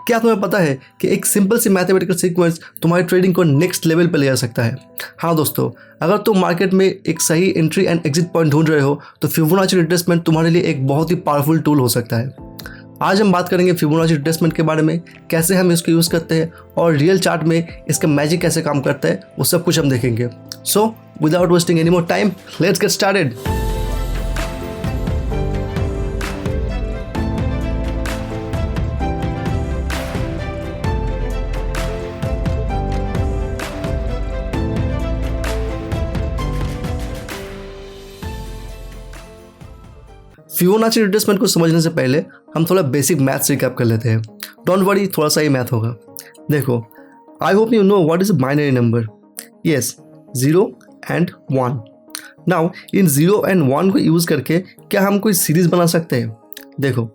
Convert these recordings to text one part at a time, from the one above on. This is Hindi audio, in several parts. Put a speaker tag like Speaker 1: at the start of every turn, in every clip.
Speaker 1: क्या तुम्हें पता है कि एक सिंपल सी मैथमेटिकल सीक्वेंस तुम्हारी ट्रेडिंग को नेक्स्ट लेवल पर ले जा सकता है? हाँ दोस्तों, अगर तुम मार्केट में एक सही एंट्री एंड एग्जिट पॉइंट ढूंढ रहे हो तो फिबोनाची रिट्रेसमेंट तुम्हारे लिए एक बहुत ही पावरफुल टूल हो सकता है। आज हम बात करेंगे फिबोनाची रिट्रेसमेंट के बारे में, कैसे हम इसको यूज़ करते हैं और रियल चार्ट में इसका मैजिक कैसे काम करता है, वो सब कुछ हम देखेंगे। So without wasting any more time, let's get started. Fibonacci retracement को समझने से पहले हम थोड़ा बेसिक मैथ्स रिकैप कर लेते हैं। डोंट वरी, थोड़ा सा ही मैथ होगा। देखो, I hope you know what is a binary number. Yes, 0 and 1। Now in 0 and 1 को यूज़ करके क्या हम कोई सीरीज़ बना सकते हैं? देखो,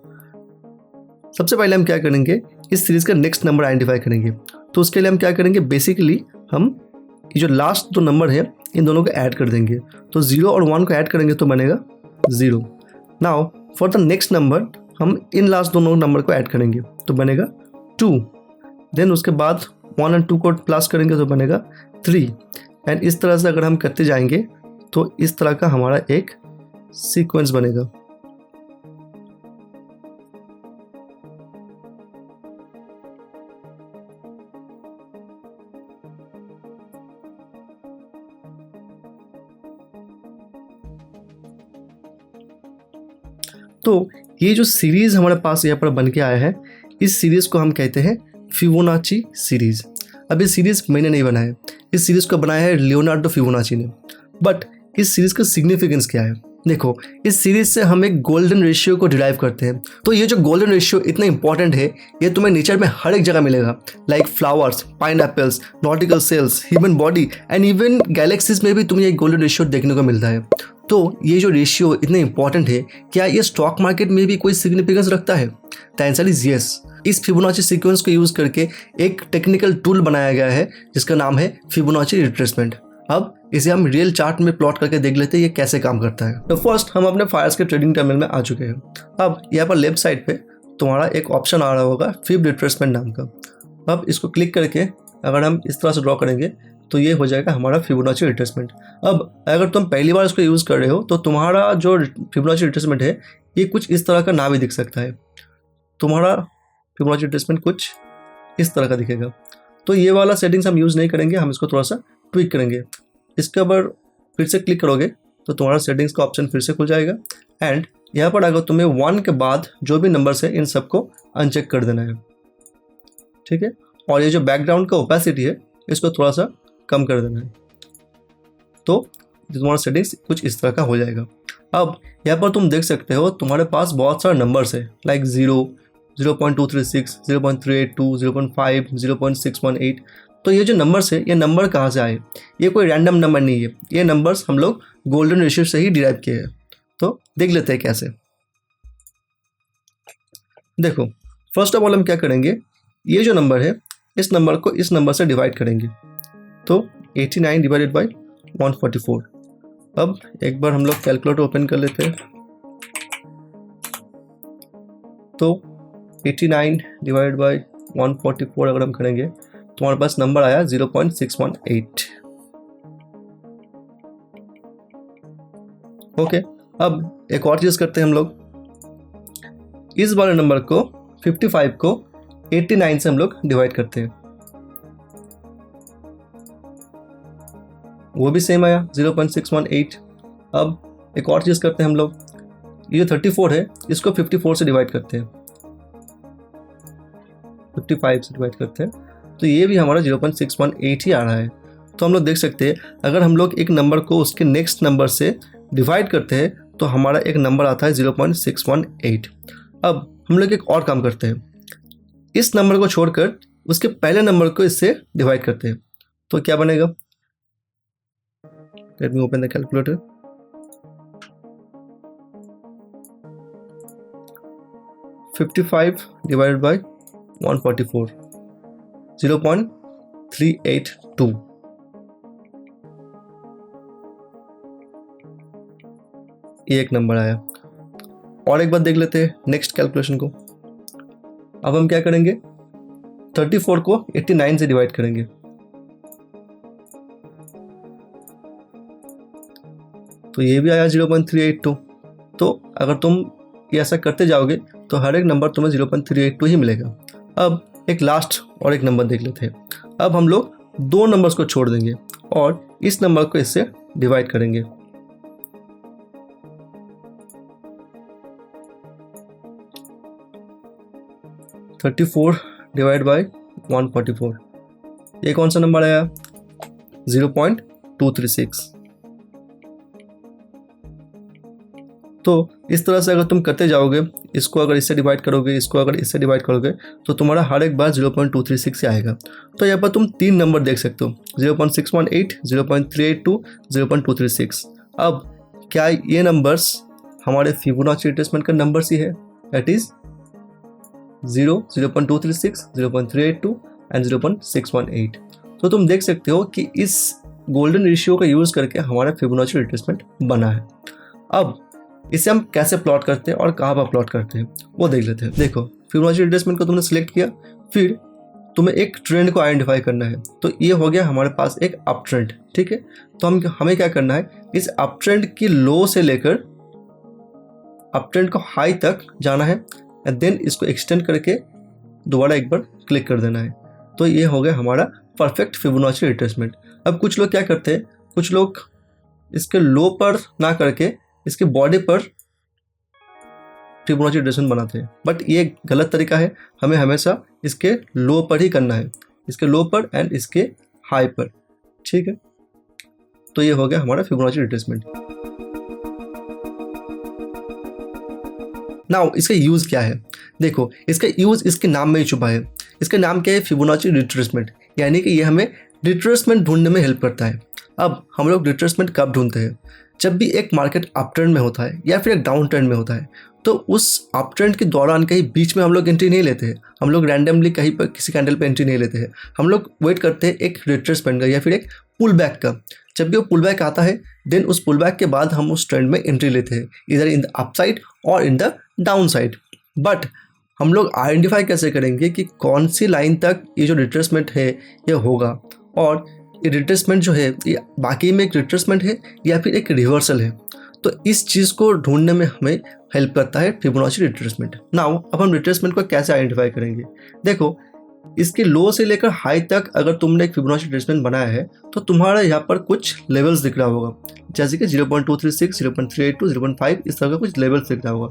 Speaker 1: सबसे पहले हम क्या करेंगे, इस सीरीज़ का नेक्स्ट नंबर आइडेंटिफाई करेंगे। तो उसके लिए हम क्या करेंगे, बेसिकली हम ये जो लास्ट दो नंबर है इन दोनों को ऐड कर देंगे। तो 0 और 1 को ऐड करेंगे तो बनेगा 0। Now for the next number हम इन लास्ट दोनों नंबर को ऐड करेंगे तो बनेगा 2। देन उसके बाद 1 और 2 को प्लस करेंगे तो बनेगा 3। एंड इस तरह से अगर हम करते जाएंगे तो इस तरह का हमारा एक सीक्वेंस बनेगा। तो ये जो सीरीज़ हमारे पास यहाँ पर बन के आया है, इस सीरीज़ को हम कहते हैं फिबोनाची सीरीज़। अब इस सीरीज़ मैंने नहीं बनाया, इस सीरीज़ को बनाया है लियोनार्डो फिबोनाची ने। बट इस सीरीज़ का सिग्निफिकेंस क्या है? देखो, इस सीरीज़ से हम एक गोल्डन रेशियो को डिराइव करते हैं। तो ये जो गोल्डन रेशियो इतना इंपॉर्टेंट है, ये तुम्हें नेचर में हर एक जगह मिलेगा, like flowers, pineapples, nautical shells, human body and even galaxies में भी तुम्हें एक गोल्डन रेशियो देखने को मिलता है। तो ये जो रेशियो इतना इंपॉर्टेंट है, क्या ये स्टॉक मार्केट में भी कोई सिग्निफिकेंस रखता है? The answer is yes. इस फिबोनाची सीक्वेंस को यूज़ करके एक टेक्निकल टूल बनाया गया है जिसका नाम है फिबोनाची रिट्रेसमेंट। अब इसे हम रियल चार्ट में प्लॉट करके देख लेते हैं ये कैसे काम करता है। तो फर्स्ट हम अपने फायर्स के ट्रेडिंग टर्मिनल में आ चुके हैं। अब यहाँ पर लेफ्ट साइड पे तुम्हारा एक ऑप्शन आ रहा होगा फिब रिट्रेसमेंट नाम का। अब इसको क्लिक करके अगर हम इस तरह से ड्रॉ करेंगे तो ये हो जाएगा हमारा फिबोनाची रिट्रेसमेंट। अब अगर तुम पहली बार इसको यूज़ कर रहे हो तो तुम्हारा जो फिबोनाची रिट्रेसमेंट है ये कुछ इस तरह का ना भी दिख सकता है। तुम्हारा फिबोनाची रिट्रेसमेंट कुछ इस तरह का दिखेगा। तो ये वाला सेटिंग्स हम यूज़ नहीं करेंगे, हम इसको थोड़ा सा ट्विक करेंगे। इसके ऊपर फिर से क्लिक करोगे तो तुम्हारा सेटिंग्स का ऑप्शन फिर से खुल जाएगा। एंड यहाँ पर अगर तुम्हें 1 के बाद जो भी नंबर्स है इन सबको अनचेक कर देना है, ठीक है। और ये जो बैकग्राउंड का ओपेसिटी है इसको थोड़ा सा कम कर देना है। तो तुम्हारा सेटिंग्स कुछ इस तरह का हो जाएगा। अब यहाँ पर तुम देख सकते हो तुम्हारे पास बहुत सारे नंबर्स है, लाइक 0, 0.236, 0.382, 0.5, 0.618। तो ये जो नंबर्स है ये नंबर कहाँ से आए? ये कोई रैंडम नंबर नहीं है, ये नंबर्स हम लोग गोल्डन रेशियो से ही डिराइव किए हैं। तो देख लेते हैं कैसे। देखो, फर्स्ट ऑफ ऑल हम क्या करेंगे, ये जो नंबर है इस नंबर को इस नंबर से डिवाइड करेंगे। तो 89 डिवाइडेड बाई 144। अब एक बार हम लोग कैलकुलेटर ओपन कर लेते हैं। तो 89 डिवाइडेड बाई 144 अगर हम करेंगे तो हमारे पास नंबर आया 0.618। ओके, अब एक और चीज़ करते हैं हम लोग। इस वाले नंबर को 55 को 89 से हम लोग डिवाइड करते हैं, वो भी सेम आया 0.618। अब एक और चीज़ करते हैं हम लोग, ये जो 34 है इसको 54 से डिवाइड करते हैं, 55 से डिवाइड करते हैं, तो ये भी हमारा 0.618 ही आ रहा है। तो हम लोग देख सकते हैं अगर हम लोग एक नंबर को उसके नेक्स्ट नंबर से डिवाइड करते हैं तो हमारा एक नंबर आता है 0.618। अब हम लोग एक और काम करते हैं, इस नंबर को छोड़कर उसके पहले नंबर को इससे डिवाइड करते हैं। तो क्या बनेगा? Let me open the calculator. 55 divided by 144, 0.382। ये एक नंबर आया। और एक बार देख लेते हैं नेक्स्ट कैलकुलेशन को। अब हम क्या करेंगे, 34 को 89 से डिवाइड करेंगे, तो ये भी आया 0.382। तो अगर तुम ये ऐसा करते जाओगे तो हर एक नंबर तुम्हें 0.382 ही मिलेगा। अब एक लास्ट और एक नंबर देख लेते हैं। अब हम लोग दो नंबर्स को छोड़ देंगे और इस नंबर को इससे डिवाइड करेंगे। (34 डिवाइड बाई 144), ये कौन सा नंबर आया? 0.236। तो इस तरह से अगर तुम करते जाओगे, इसको अगर इससे डिवाइड करोगे, इसको अगर इससे डिवाइड करोगे, तो तुम्हारा हर एक बार 0.236 से आएगा। तो यहाँ पर तुम तीन नंबर देख सकते हो, 0.618, 0.382, 0.236। अब क्या ये नंबर्स हमारे फिबोनाची रिट्रेसमेंट का नंबर्स ही है? That is 0, 0.236, 0.382 and 0.618। तो तुम देख सकते हो कि इस गोल्डन रेशियो का यूज़ करके हमारा फिबोनाची रिट्रेसमेंट बना है। अब इसे हम कैसे प्लॉट करते हैं और कहाँ पर प्लॉट करते हैं वो देख लेते हैं। देखो, फिबोनाची रिट्रेसमेंट को तुमने सिलेक्ट किया, फिर तुम्हें एक ट्रेंड को आइडेंटिफाई करना है। तो ये हो गया हमारे पास एक अप ट्रेंड, ठीक है। तो हमें क्या करना है, इस अप ट्रेंड की लो से लेकर अप ट्रेंड को हाई तक जाना है एंड देन इसको एक्सटेंड करके दोबारा एक बार क्लिक कर देना है। तो ये हो गया हमारा परफेक्ट फिबोनाची रिट्रेसमेंट। अब कुछ लोग क्या करते हैं, कुछ लोग इसके लो पर ना करके इसके बॉडी पर फिबोनाची रिट्रेसमेंट बनाते हैं, बट ये गलत तरीका है। हमें हमेशा इसके लो पर ही करना है, इसके लो पर एंड इसके हाई पर, ठीक है। तो ये हो गया हमारा फिबोनाची रिट्रेसमेंट। नाउ इसका यूज़ क्या है? देखो, इसका यूज़ इसके नाम में ही छुपा है। इसका नाम क्या है? फिबोनाची रिट्रेसमेंट, यानी कि ये हमें रिट्रेसमेंट ढूंढने में हेल्प करता है। अब हम लोग रिट्रेसमेंट कब ढूंढते हैं? जब भी एक मार्केट अप ट्रेंड में होता है या फिर एक डाउन ट्रेंड में होता है, तो उस अप ट्रेंड के दौरान कहीं बीच में हम लोग एंट्री नहीं लेते हैं। हम लोग रैंडमली कहीं पर किसी कैंडल पे एंट्री नहीं लेते हैं। हम लोग वेट करते हैं एक रिट्रेसमेंट का या फिर एक पुल बैक का। जब भी वो पुल बैक आता है, देन उस पुल बैक के बाद हम उस ट्रेंड में एंट्री लेते हैं, इधर इन द अप साइड और in the down side. But हम लोग आइडेंटिफाई कैसे करेंगे कि कौन सी लाइन तक ये जो रिट्रेसमेंट है ये होगा, और ये रिट्रेसमेंट जो है ये बाकी में एक रिट्रेसमेंट है या फिर एक रिवर्सल है? तो इस चीज़ को ढूंढने में हमें हेल्प करता है फिबोनाची रिट्रेसमेंट। नाउ अब हम रिट्रेसमेंट को कैसे आइडेंटिफाई करेंगे? देखो, इसके लो से लेकर हाई तक अगर तुमने एक फिबोनाची रिट्रेसमेंट बनाया है तो तुम्हारा यहाँ पर कुछ लेवल्स दिख रहा होगा, जैसे कि 0.236, 0.382, 0.5, इस तरह का कुछ लेवल्स दिख रहा होगा।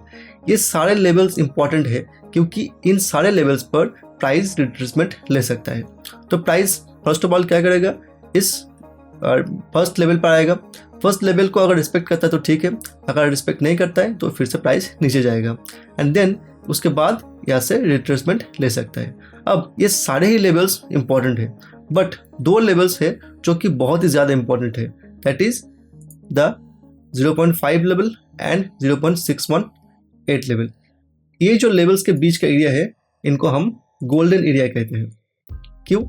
Speaker 1: ये सारे लेवल्स इंपॉर्टेंट है क्योंकि इन सारे लेवल्स पर प्राइस रिट्रेसमेंट ले सकता है। तो प्राइस फर्स्ट ऑफ ऑल क्या करेगा, इस फर्स्ट लेवल पर आएगा। फर्स्ट लेवल को अगर रिस्पेक्ट करता है तो ठीक है, अगर रिस्पेक्ट नहीं करता है तो फिर से प्राइस नीचे जाएगा एंड देन उसके बाद यहाँ से रिट्रेसमेंट ले सकता है। अब ये सारे ही लेवल्स इंपॉर्टेंट है, बट दो लेवल्स है जो कि बहुत ही ज़्यादा इंपॉर्टेंट है, that is the 0.5 level and 0.618 level. ये जो लेवल्स के बीच का एरिया है इनको हम गोल्डन एरिया कहते हैं। क्यों?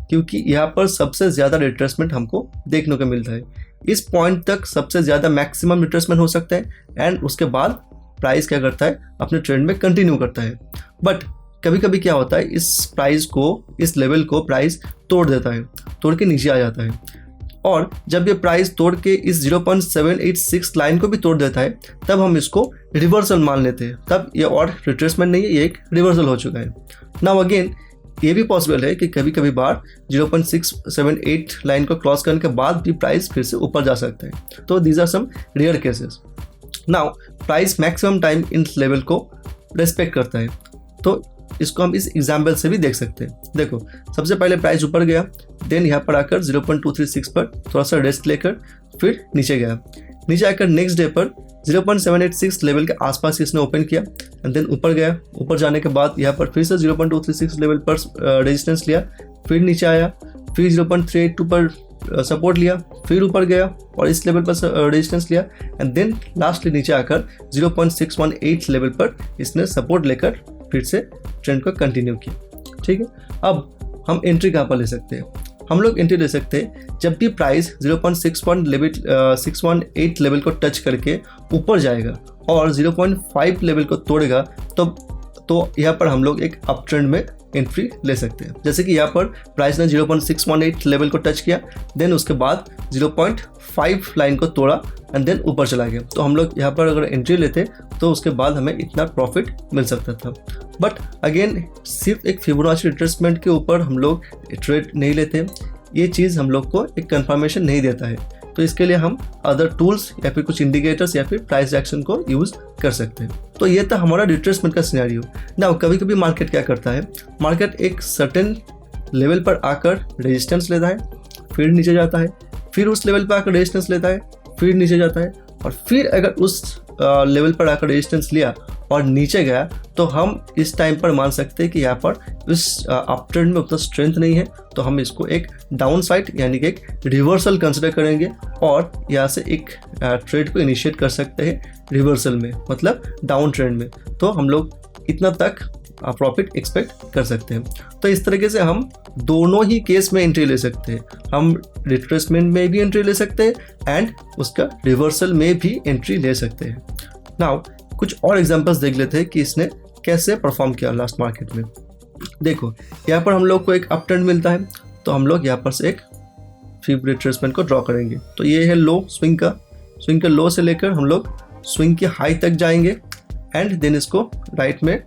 Speaker 1: क्योंकि यहाँ पर सबसे ज़्यादा रिट्रेसमेंट हमको देखने को मिलता है। इस पॉइंट तक सबसे ज़्यादा मैक्सिमम रिट्रेसमेंट हो सकता है एंड उसके बाद प्राइस क्या करता है, अपने ट्रेंड में कंटिन्यू करता है। बट कभी कभी क्या होता है, इस प्राइस को, इस लेवल को प्राइस तोड़ देता है, तोड़ के नीचे आ जाता है। और जब ये प्राइस तोड़ के इस 0.786 लाइन को भी तोड़ देता है तब हम इसको रिवर्सल मान लेते हैं। तब ये और रिट्रेसमेंट नहीं है, ये एक रिवर्सल हो चुका है। नाउ अगेन ये भी पॉसिबल है कि कभी कभी बार 0.678 लाइन को क्रॉस करने के बाद भी प्राइस फिर से ऊपर जा सकता है। तो these are some rare cases. Now price maximum time इन लेवल को रेस्पेक्ट करता है, तो इसको हम इस एग्जाम्पल से भी देख सकते हैं। देखो, सबसे पहले प्राइस ऊपर गया, देन यहाँ पर आकर 0.236 पर थोड़ा सा रेस्ट लेकर फिर नीचे गया। नीचे आकर नेक्स्ट डे पर 0.786 लेवल के आसपास इसने ओपन किया एंड देन ऊपर गया। ऊपर जाने के बाद यहाँ पर फिर से 0.236 लेवल पर रेजिस्टेंस लिया, फिर नीचे आया, फिर 0.382 पर सपोर्ट लिया, फिर ऊपर गया और इस लेवल पर रेजिस्टेंस लिया एंड देन लास्टली नीचे आकर 0.618 लेवल पर इसने सपोर्ट लेकर फिर से ट्रेंड को कंटिन्यू किया। ठीक है, अब हम एंट्री कहाँ पर ले सकते हैं? हम लोग एंट्री ले सकते हैं जब भी प्राइस 0.618 लेवल को टच करके ऊपर जाएगा और 0.5 लेवल को तोड़ेगा तो यहाँ पर हम लोग एक अप ट्रेंड में एंट्री ले सकते हैं। जैसे कि यहाँ पर प्राइस ने 0.618 लेवल को टच किया, देन उसके बाद 0.5 लाइन को तोड़ा एंड देन ऊपर चला गया। तो हम लोग यहाँ पर अगर एंट्री लेते तो उसके बाद हमें इतना प्रॉफिट मिल सकता था। बट अगेन सिर्फ एक फिबोनाची रिट्रेसमेंट के ऊपर हम लोग ट्रेड नहीं लेते, ये चीज़ हम लोग को एक कंफर्मेशन नहीं देता है। तो इसके लिए हम अदर टूल्स या फिर कुछ इंडिकेटर्स या फिर प्राइस एक्शन को यूज़ कर सकते हैं। तो ये था हमारा रिट्रेसमेंट का सिनेरियो। ना कभी कभी मार्केट क्या करता है, मार्केट एक सर्टेन लेवल पर आकर रेजिस्टेंस लेता है, फिर नीचे जाता है, फिर उस लेवल पर आकर रेजिस्टेंस लेता है, फिर नीचे जाता है, और फिर अगर उस लेवल पर आकर रेजिस्टेंस लिया और नीचे गया तो हम इस टाइम पर मान सकते हैं कि यहाँ पर इस अप ट्रेंड में उतना स्ट्रेंथ नहीं है, तो हम इसको एक डाउन साइड यानी कि एक रिवर्सल कंसिडर करेंगे और यहाँ से एक ट्रेड को इनिशिएट कर सकते हैं रिवर्सल में, मतलब डाउन ट्रेंड में। तो हम लोग इतना तक प्रॉफिट एक्सपेक्ट कर सकते हैं। तो इस तरीके से हम दोनों ही केस में एंट्री ले सकते हैं, हम रिट्रेसमेंट में भी एंट्री ले सकते हैं एंड उसका रिवर्सल में भी एंट्री ले सकते हैं। नाउ कुछ और एग्जांपल्स देख लेते हैं कि इसने कैसे परफॉर्म किया लास्ट मार्केट में। देखो यहाँ पर हम लोग को एक अप ट्रेंड मिलता है, तो हम लोग यहाँ पर से एक फिब रिट्रेसमेंट को ड्रॉ करेंगे। तो ये है लो स्विंग का लो से लेकर हम लोग स्विंग की हाई तक जाएंगे एंड देन इसको राइट में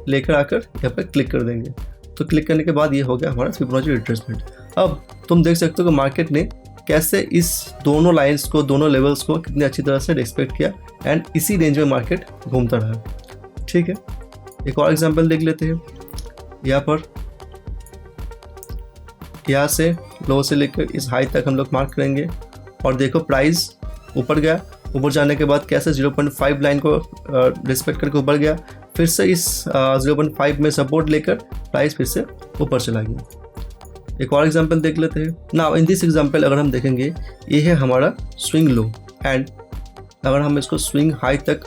Speaker 1: लेकर आकर यहाँ पर क्लिक कर देंगे। तो क्लिक करने के बाद ये हो गया हमारा फिबोनाची रिट्रेसमेंट। अब तुम देख सकते हो कि मार्केट ने कैसे इस दोनों लाइंस को, दोनों लेवल्स को कितनी अच्छी तरह से रिस्पेक्ट किया एंड इसी रेंज में मार्केट घूमता रहा। ठीक है, एक और एग्जांपल देख लेते हैं। यहाँ पर यहाँ से लो से लेकर इस हाई तक हम लोग मार्क करेंगे और देखो प्राइस ऊपर गया, ऊपर जाने के बाद कैसे 0.5 लाइन को रिस्पेक्ट करके ऊपर गया, फिर से इस 0.5 में सपोर्ट लेकर प्राइस फिर से ऊपर चला गया। एक और एग्जांपल देख लेते हैं। नाउ इन दिस एग्जांपल अगर हम देखेंगे, ये है हमारा स्विंग लो एंड अगर हम इसको स्विंग हाई तक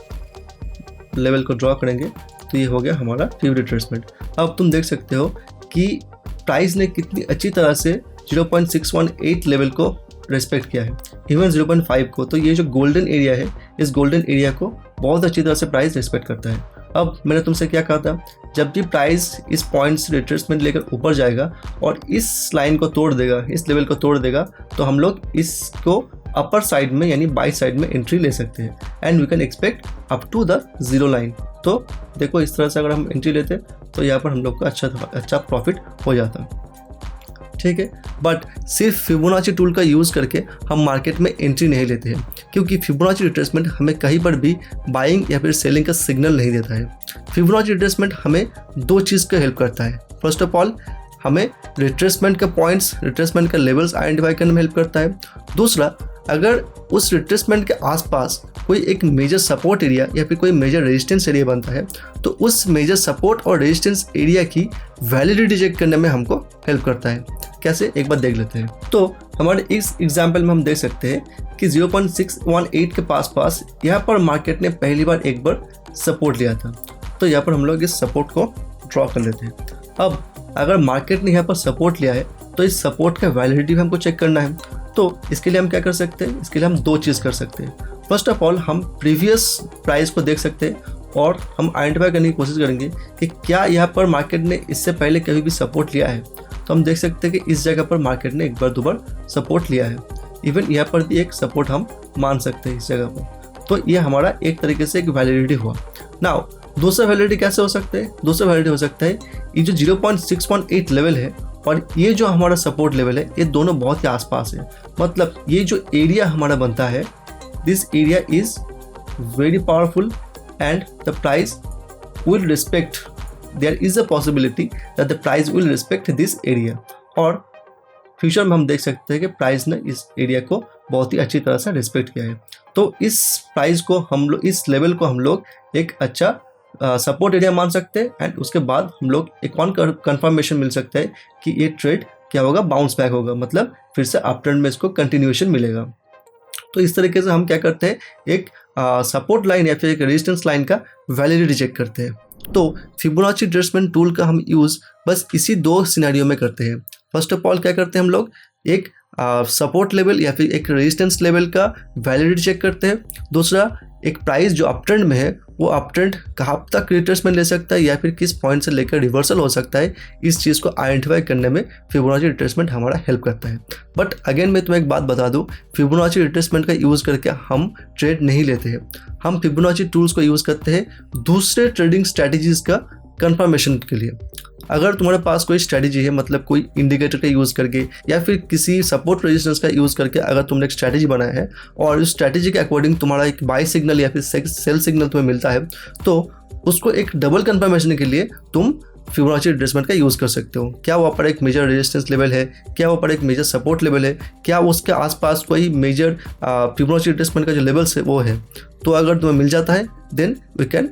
Speaker 1: लेवल को ड्रॉ करेंगे तो ये हो गया हमारा फिब रिट्रेसमेंट। अब तुम देख सकते हो कि प्राइस ने कितनी अच्छी तरह से 0.618 लेवल को रेस्पेक्ट किया है, इवन 0.5 को। तो ये जो गोल्डन एरिया है, इस गोल्डन एरिया को बहुत अच्छी तरह से प्राइस रेस्पेक्ट करता है। अब मैंने तुमसे क्या कहा था, जब भी प्राइस इस पॉइंट से रिट्रेसमेंट लेकर ऊपर जाएगा और इस लाइन को तोड़ देगा, इस लेवल को तोड़ देगा, तो हम लोग इसको अपर साइड में यानी बाई साइड में एंट्री ले सकते हैं and we can expect up to the zero line. तो देखो इस तरह से अगर हम एंट्री लेते तो यहाँ पर हम लोग का अच्छा प्रॉफिट हो जाता। ठीक है, बट सिर्फ फिबोनाची टूल का यूज़ करके हम मार्केट में एंट्री नहीं लेते हैं, क्योंकि फिबोनाची रिट्रेसमेंट हमें कहीं पर भी बाइंग या फिर सेलिंग का सिग्नल नहीं देता है। फिबोनाची रिट्रेसमेंट हमें दो चीज़ का हेल्प करता है। फर्स्ट ऑफ ऑल हमें रिट्रेसमेंट का पॉइंट्स, रिट्रेसमेंट का लेवल्स आइडेंटिफाई करने में हेल्प करता है। दूसरा, अगर उस रिट्रेसमेंट के आसपास कोई एक मेजर सपोर्ट एरिया या फिर कोई मेजर रेजिस्टेंस एरिया बनता है तो उस मेजर सपोर्ट और रेजिस्टेंस एरिया की वैलिडिटी चेक करने में हमको हेल्प करता है। कैसे, एक बार देख लेते हैं। तो हमारे इस एग्जाम्पल में हम देख सकते हैं कि 0.618 के पास यहाँ पर मार्केट ने पहली बार एक बार सपोर्ट लिया था। तो यहाँ पर हम लोग इस सपोर्ट को ड्रॉ कर लेते हैं। अब अगर मार्केट ने यहाँ पर सपोर्ट लिया है तो इस सपोर्ट का वैलिडिटी भी हमको चेक करना है। तो इसके लिए हम क्या कर सकते हैं, इसके लिए हम दो चीज़ कर सकते हैं। फर्स्ट ऑफ ऑल हम प्रीवियस प्राइस को देख सकते हैं और हम आइडेंटिफाई करने की कोशिश करेंगे कि क्या यहाँ पर मार्केट ने इससे पहले कभी भी सपोर्ट लिया है। तो हम देख सकते हैं कि इस जगह पर मार्केट ने एक बार दो बार सपोर्ट लिया है, इवन यहाँ पर भी एक सपोर्ट हम मान सकते हैं इस जगह पर। तो ये हमारा एक तरीके से एक वैलिडिटी हुआ। नाउ दूसरा वैलिडिटी कैसे हो सकता है, दूसरा वैलिडिटी हो सकता है ये जो 0.618 लेवल है और ये जो हमारा सपोर्ट लेवल है, ये दोनों बहुत ही आसपास है। मतलब ये जो एरिया हमारा बनता है, this area is very powerful and the price will respect, there is a possibility that the price will respect this area. और फ्यूचर में हम देख सकते हैं कि प्राइस ने इस एरिया को बहुत ही अच्छी तरह से रिस्पेक्ट किया है। तो इस प्राइस को हम लोग, इस लेवल को हम लोग एक अच्छा सपोर्ट एरिया मान सकते हैं एंड उसके बाद हम लोग एक और कंफर्मेशन मिल सकता है कि ये ट्रेड क्या होगा, बाउंस बैक होगा, मतलब फिर से अप ट्रेंड में इसको कंटिन्यूएशन मिलेगा। तो इस तरीके से हम क्या करते हैं, एक सपोर्ट लाइन या फिर एक रेजिस्टेंस लाइन का वैलिडिटी चेक करते हैं। तो फिबोनाची रिट्रेसमेंट टूल का हम यूज़ बस इसी दो सिनेरियो में करते हैं। फर्स्ट ऑफ ऑल क्या करते हैं हम लोग, एक सपोर्ट लेवल या फिर एक रेजिस्टेंस लेवल का वैलिडिटी चेक करते हैं। दूसरा, एक प्राइस जो अप ट्रेंड में है वो अप ट्रेंड कहाँ तक रिट्रेसमेंट ले सकता है या फिर किस पॉइंट से लेकर रिवर्सल हो सकता है, इस चीज़ को आइडेंटिफाई करने में फिबोनाची रिट्रेसमेंट हमारा हेल्प करता है। बट अगेन मैं तुम्हें एक बात बता दूं, फिबोनाची रिट्रेसमेंट का यूज़ करके हम ट्रेड नहीं लेते हैं। हम फिबोनाची टूल्स को यूज़ करते हैं दूसरे ट्रेडिंग स्ट्रैटेजीज़ का कंफर्मेशन के लिए। अगर तुम्हारे पास कोई स्ट्रैटेजी है, मतलब कोई इंडिकेटर का यूज़ करके या फिर किसी सपोर्ट रेजिस्टेंस का यूज़ करके अगर तुमने एक स्ट्रैटेजी बनाया है और उस स्ट्रैटेजी के अकॉर्डिंग तुम्हारा एक बाय सिग्नल या फिर सेल सिग्नल तुम्हें मिलता है, तो उसको एक डबल कंफर्मेशन के लिए तुम फिबोनाची रिट्रेसमेंट का यूज़ कर सकते हो। क्या वहाँ पर एक मेजर रेजिस्टेंस लेवल है, क्या वहाँ पर एक मेजर सपोर्ट लेवल है, क्या उसके आसपास कोई मेजर फिबोनाची रिट्रेसमेंट का जो लेवल्स है वो है। तो अगर तुम्हें मिल जाता है then we can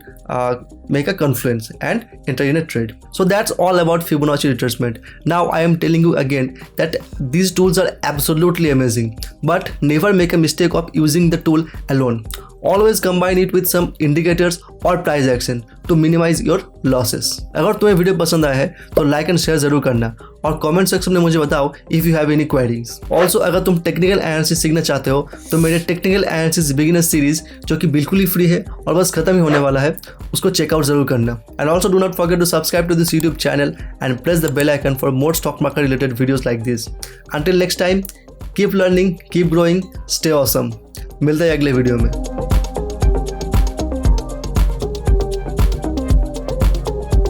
Speaker 1: make a confluence and enter in a trade. So that's all about Fibonacci retracement. Now I am telling you again that these tools are absolutely amazing, but never make a mistake of using the tool alone. Always combine it with some indicators or price action to minimize your losses. अगर तुम्हें वीडियो पसंद आया है तो लाइक एंड शेयर जरूर करना और कमेंट सेक्शन में मुझे बताओ if you have any queries. Also अगर तुम टेक्निकल एनालिसिस सीखना चाहते हो तो मेरे टेक्निकल एनालिसिस बिगिनर सीरीज जो कि बिल्कुल ही फ्री है और बस खत्म ही होने वाला है, उसको चेकआउट जरूर करना। And also do not forget to subscribe to this YouTube channel and press the bell icon for more stock market related videos like this. Until next time, keep learning, keep growing, stay awesome. मिलते हैं अगले वीडियो में।